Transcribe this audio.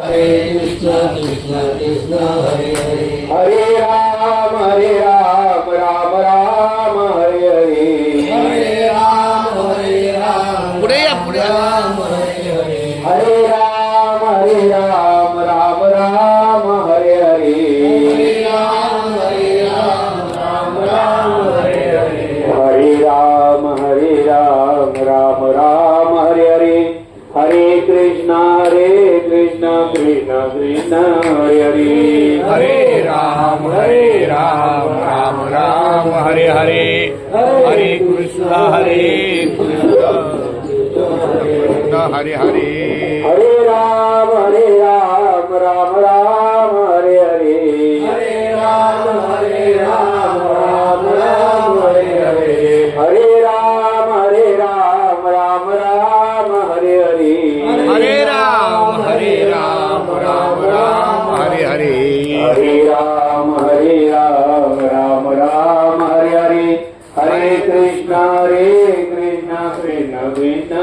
हरे कृष्ण कृष्ण कृष्ण हरे हरे हरे राम राम राम हरे हरे हरे राम पुढे या पुढे या. राम हरे हरे हरे राम राम राम हरे हरे हरे राम राम राम हरे हरे हरे राम राम राम हरे हरे हरे कृष्ण कृष्ण कृष्ण हरे हरे हरे राम राम राम हरे हरे हरे कृष्ण कृष्ण हरे हरे हरे राम राम राम हरे हरे हरे राम राम राम हरे हरे हरे राम राम राम हरे हरे हरे राम राम राम हरे हरे हरे राम राम राम हरे हरे हरे कृष्ण कृष्ण कृष्ण